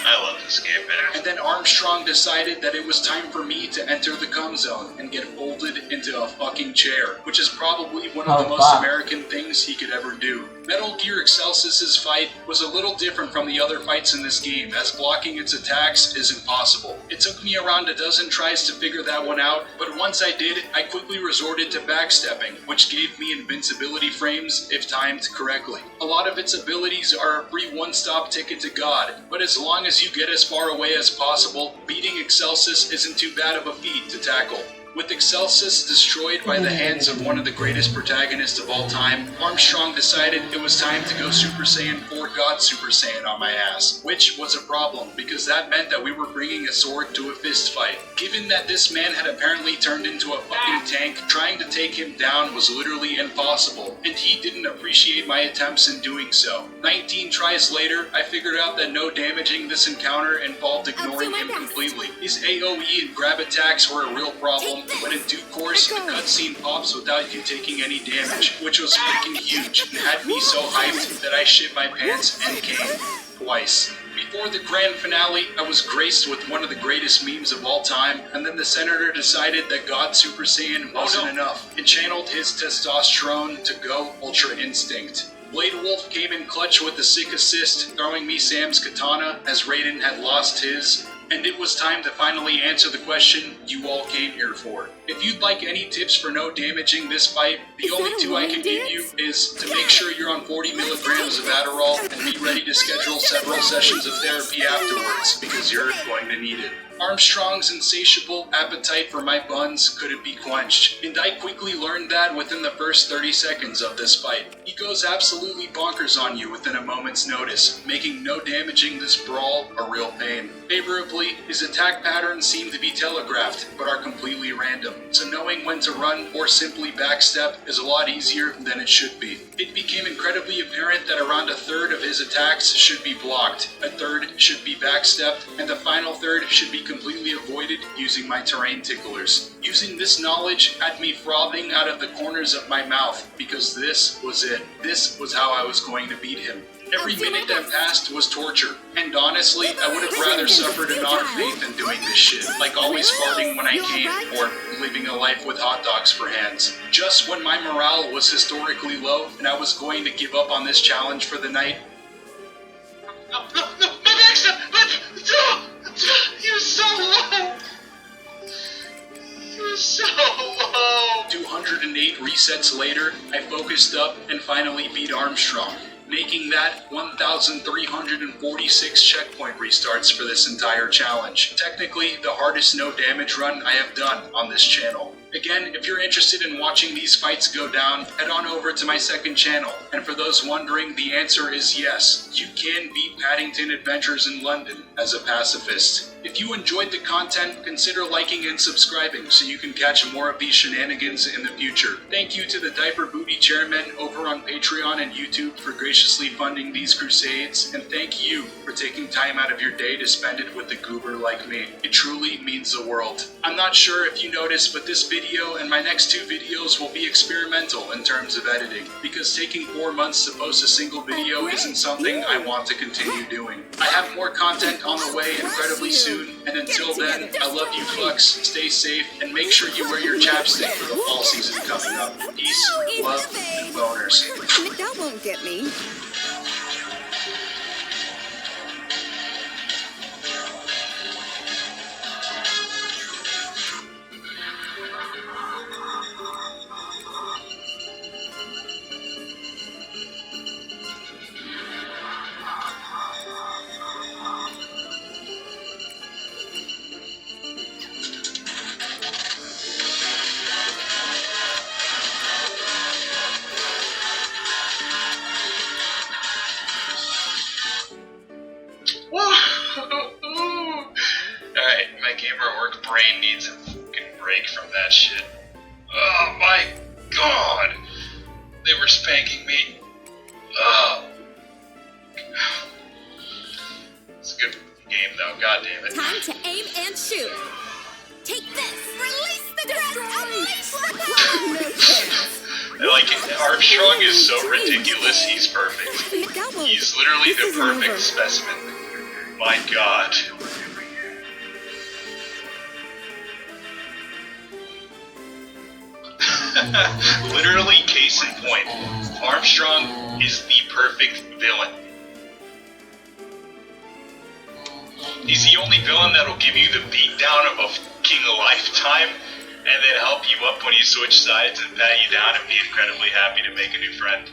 I love this game, man. And then Armstrong decided that it was time for me to enter the cum zone and get folded into a fucking chair, which is probably one of the most American things he could ever do. Metal Gear Excelsis' fight was a little different from the other fights in this game, as blocking its attacks is impossible. It took me around a dozen tries to figure that one out, but once I did, I quickly resorted to backstepping, which gave me invincibility frames if timed correctly. A lot of its abilities are a free one-stop ticket to God, but as long as you get as far away as possible, beating Excelsis isn't too bad of a feat to tackle. With Excelsis destroyed by the hands of one of the greatest protagonists of all time, Armstrong decided it was time to go Super Saiyan 4 God Super Saiyan on my ass, which was a problem because that meant that we were bringing a sword to a fist fight. Given that this man had apparently turned into a fucking tank, trying to take him down was literally impossible, and he didn't appreciate my attempts in doing so. 19 tries later, I figured out that no damaging this encounter involved ignoring him completely. His AoE and grab attacks were a real problem, but in due course, the cutscene pops without you taking any damage, which was freaking huge and had me so hyped that I shit my pants and came twice. Before the grand finale, I was graced with one of the greatest memes of all time, and then the senator decided that God Super Saiyan wasn't enough and channeled his testosterone to go Ultra Instinct. Blade Wolf came in clutch with a sick assist, throwing me Sam's katana as Raiden had lost his. And it was time to finally answer the question you all came here for. If you'd like any tips for no damaging this fight, the only 2 I can give you is to make sure you're on 40 milligrams of Adderall and be ready to schedule several sessions of therapy afterwards, because you're going to need it. Armstrong's insatiable appetite for my buns couldn't be quenched, and I quickly learned that within the first 30 seconds of this fight. He goes absolutely bonkers on you within a moment's notice, making no damaging this brawl a real pain. Favorably, his attack patterns seem to be telegraphed, but are completely random, so knowing when to run or simply backstep is a lot easier than it should be. It became incredibly apparent that around a third of his attacks should be blocked, a third should be backstepped, and the final third should be completely avoided using my terrain ticklers. Using this knowledge had me frothing out of the corners of my mouth, because this was it. This was how I was going to beat him. Every minute that passed was torture, and honestly, I would have rather suffered an odd fate than doing this shit, like always farting when I came, or living a life with hot dogs for hands. Just when my morale was historically low, and I was going to give up on this challenge for the night. No, my backstep! You're so low! You're so low! 208 resets later, I focused up and finally beat Armstrong, making that 1,346 checkpoint restarts for this entire challenge. Technically, the hardest no damage run I have done on this channel. Again, if you're interested in watching these fights go down, head on over to my second channel. And for those wondering, the answer is yes. You can beat Paddington Adventures in London as a pacifist. If you enjoyed the content, consider liking and subscribing so you can catch more of these shenanigans in the future. Thank you to the Diaper Booty Chairmen over on Patreon and YouTube for graciously funding these crusades, and thank you for taking time out of your day to spend it with a goober like me. It truly means the world. I'm not sure if you noticed, but this video video and my next 2 videos will be experimental in terms of editing, because taking 4 months to post a single video isn't something I want to continue doing. I have more content on the way incredibly soon, and until then, I love you fucks, stay safe, and make sure you wear your chapstick for the fall season coming up. Peace, love, and boners. That won't get me. Alright, my gamer at work brain needs a fucking break from that shit. Oh my god! They were spanking me. Oh. It's a good game though, god damn it. Time to aim and shoot. Take this. Release the crest. Unleash the power. No chance. Like, Armstrong is so ridiculous, he's perfect. He's literally the perfect specimen. My god. Literally, case in point, Armstrong is the perfect villain. He's the only villain that'll give you the beatdown of a fucking lifetime, and then help you up when you switch sides and pat you down and be incredibly happy to make a new friend.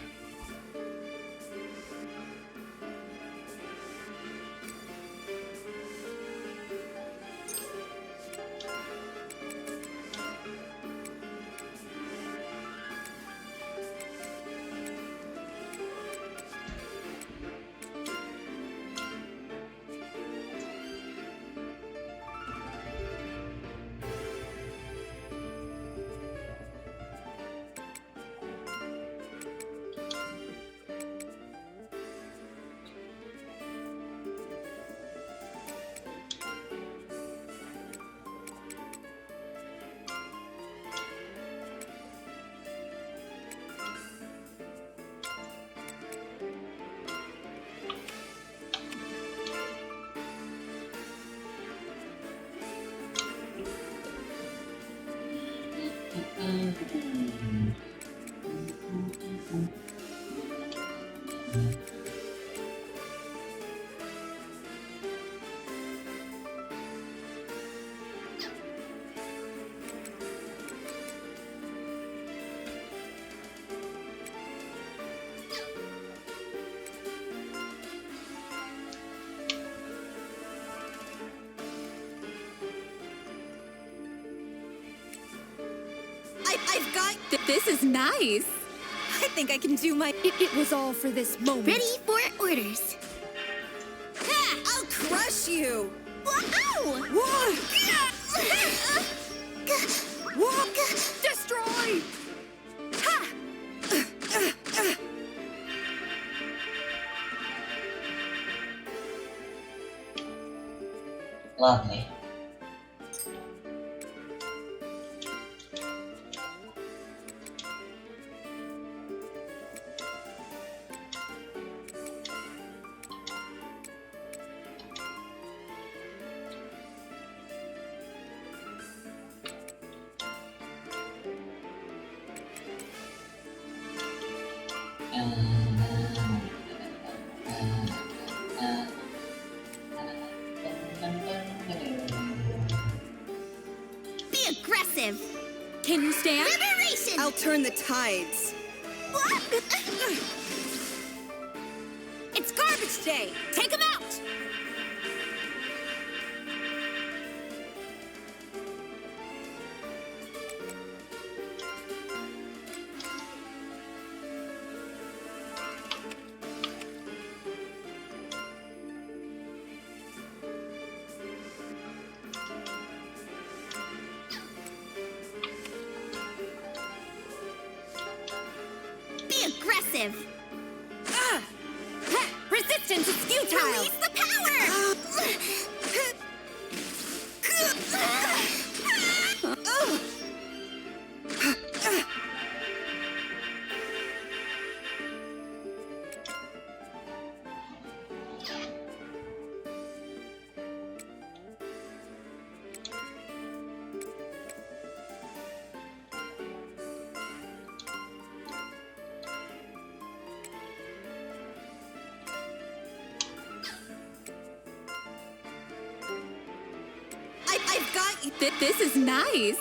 I've got... This is nice. I think I can do my... It was all for this moment. Ready for orders. Ha! I'll crush you. Ow! Whoa! Destroy! Ha! Lovely. Be aggressive. Can you stand? Liberation! I'll turn the tides. It's garbage day. Take them out. Be aggressive. Resistance is futile. Release the power! I've got you. This is nice.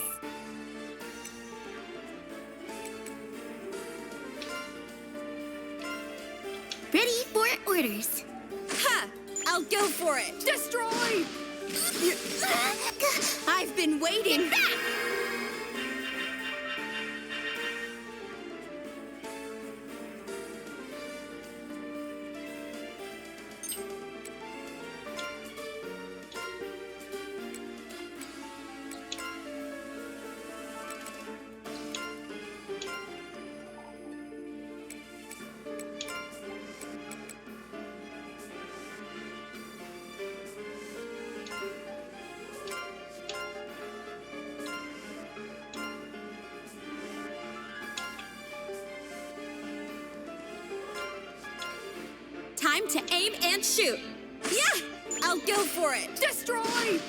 Ready for orders. Ha! I'll go for it. Destroy! I've been waiting. Time to aim and shoot. Yeah! I'll go for it. Destroy!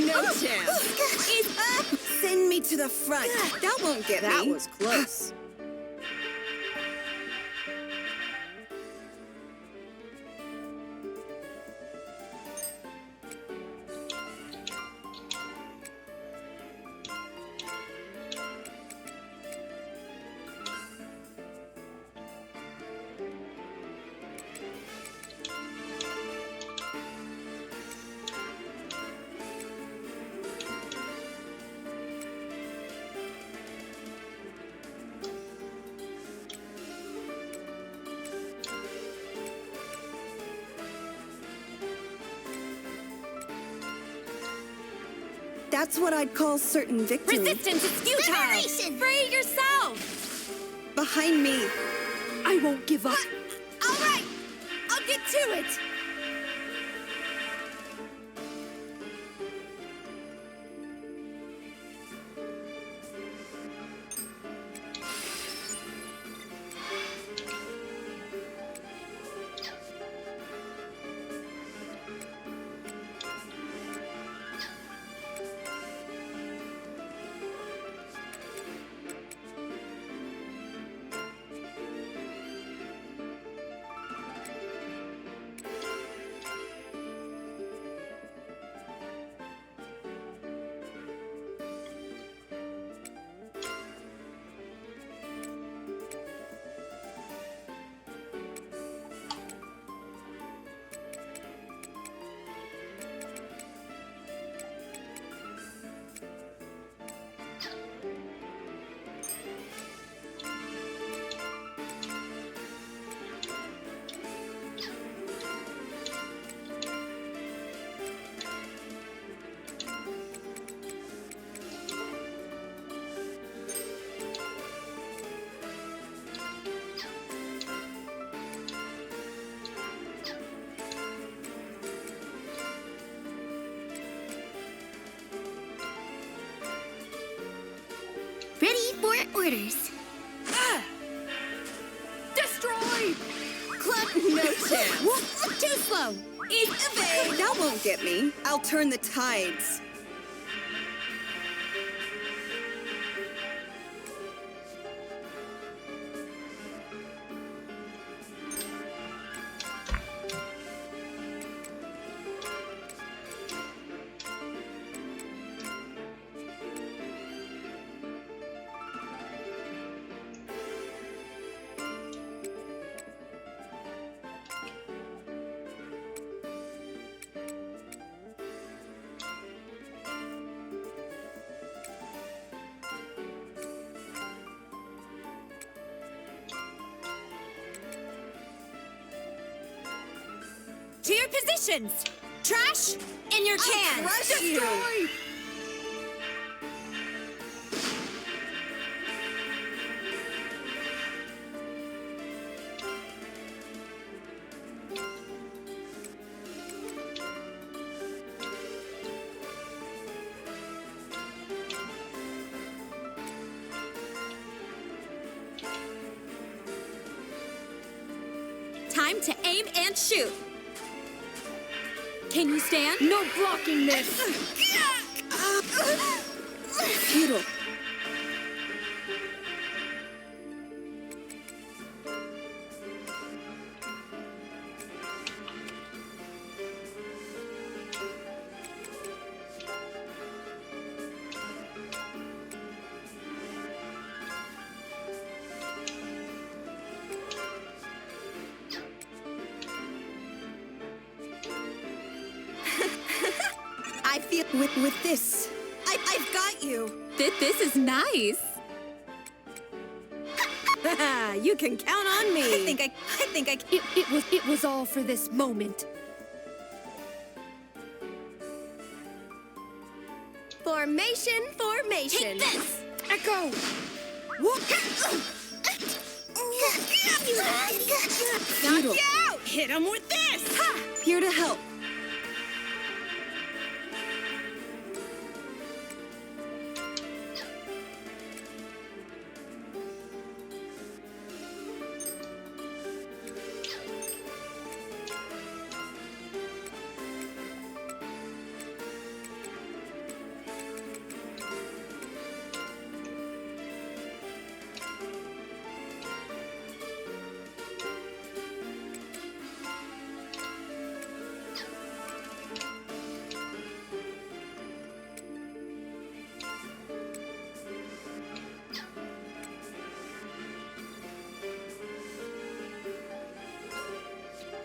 No chance. He's up! Send me to the front. That won't get me. That was close. That's what I'd call certain victory. Resistance is futile. Liberation! Free yourself! Behind me. I won't give up. All right! I'll get to it! Ready for orders. Destroy! No chance. Too slow. Evade! That won't get me. I'll turn the tides. To your positions! Trash in your cans! Crush you! Time to aim and shoot. Can you stand? No blocking this! Futile. I feel with this. I've got you. This is nice. You can count on me. I think I. It was all for this moment. Formation. Take this! Echo! Knock you out! Hit him with this! Ha! Here to help.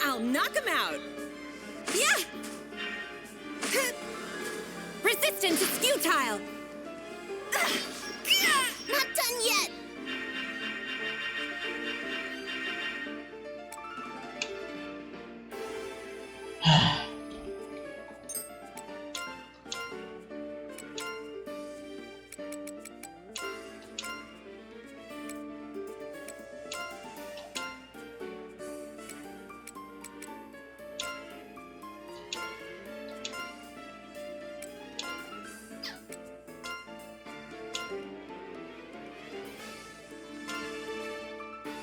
I'll knock him out. Yeah! Resistance is futile. Not done yet!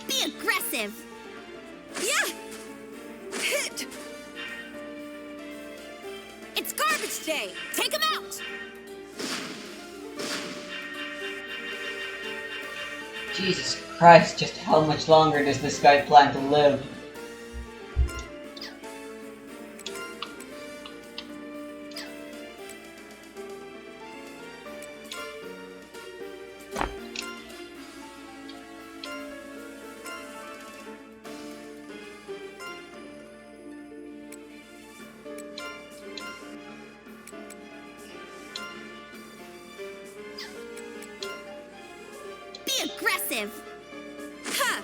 Be aggressive! Yeah! Hit! It's garbage day! Take him out! Jesus Christ, just how much longer does this guy plan to live? Be aggressive! Ha!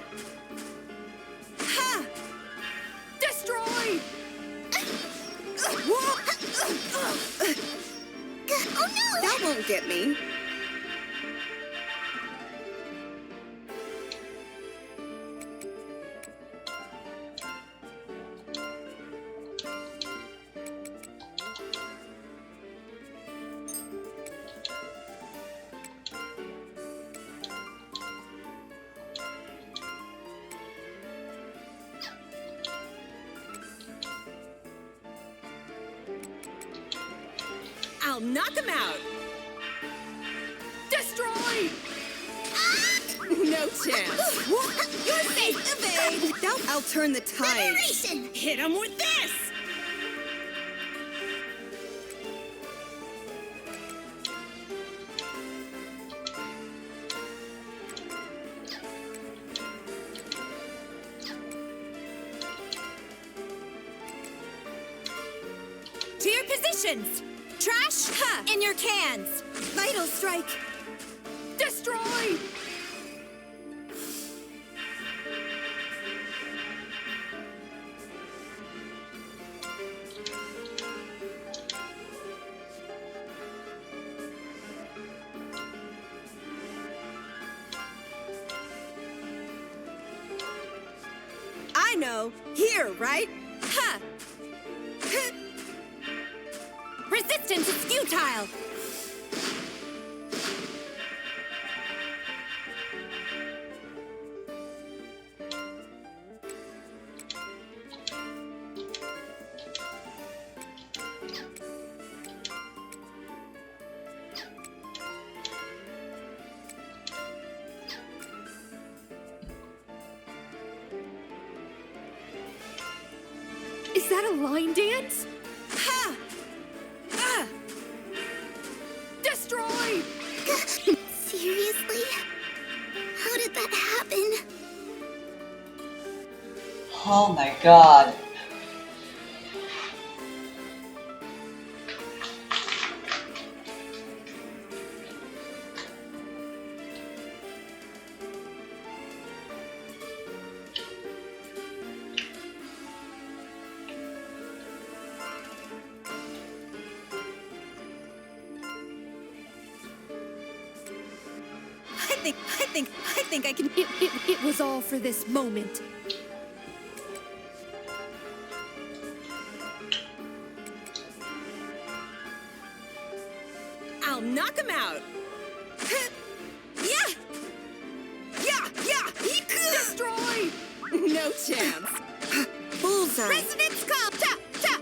Ha! Destroy! Oh no! That won't get me. I'll knock him out. Destroy! No chance. You're safe. Evade. I'll turn the tide. Liberation! Hit him with this. To your positions. Trash, in your cans. Vital strike. Destroy! I know. Here, right? Ha! Resistance is futile! Is that a line dance? Ha! Ah! Destroy! Seriously? How did that happen? Oh my god. I think I can. It was all for this moment. I'll knock him out. Yeah! Yeah! Yeah! Destroy! No chance. Bullseye. Resonance call. Ta! Ta!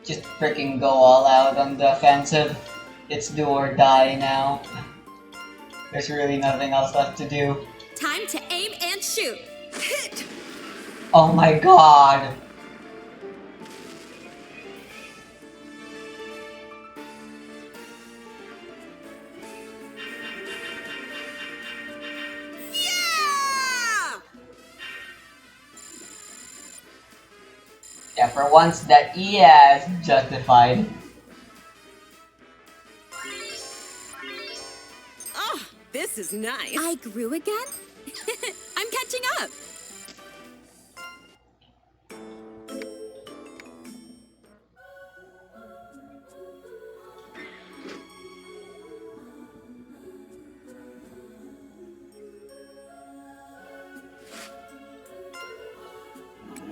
Just freaking go all out on the offensive. It's do or die now. There's really nothing else left to do. Time to aim and shoot. Hit! Oh my god! Yeah! Yeah, for once that yeah is justified. Oh, this is nice. I grew again? I'm catching up.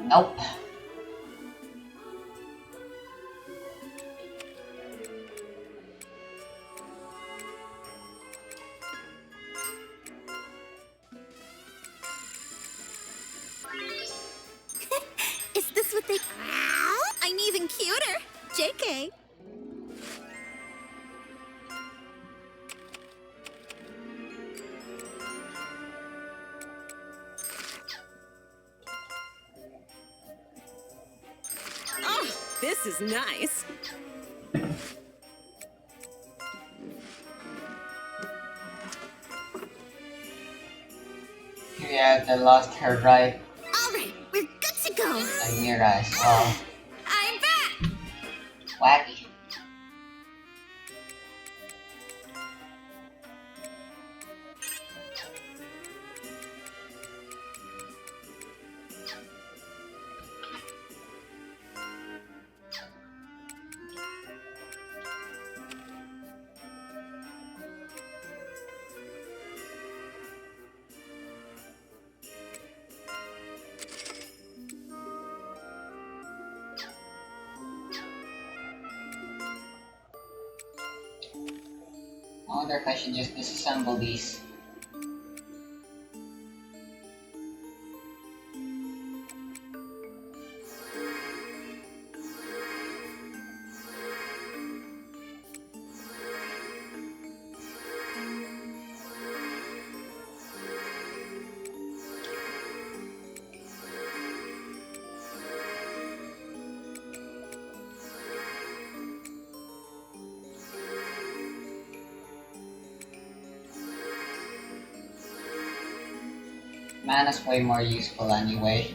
Nope. Is this what they... I'm even cuter. JK. Oh, this is nice. Yeah, they lost her right. All right, we're good to go. And Mira as well. I'm back. Wacky. I wonder if I should just disassemble these. Mana's way more useful anyway.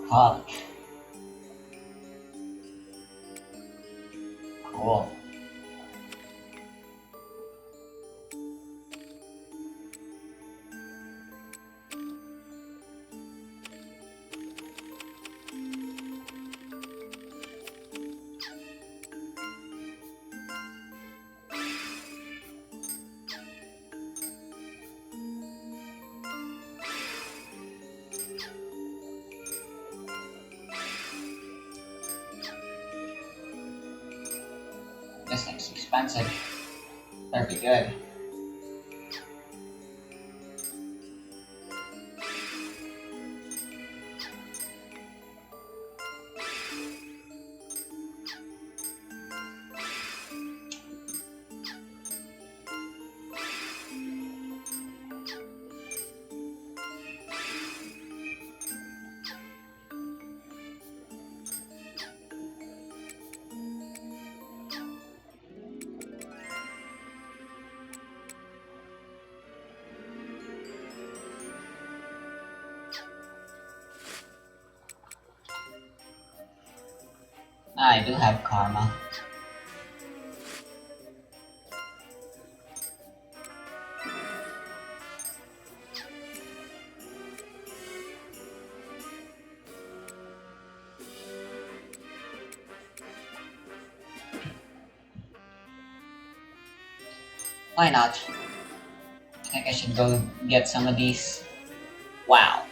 Fuck. Cool. This thing's expensive. Better be good. I do have karma. Why not? I think I should go get some of these. Wow.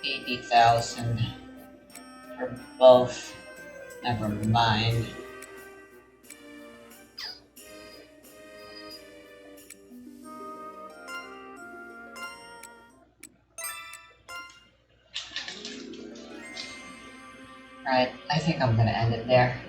80,000 for both. Never mind. Right, I think I'm gonna end it there.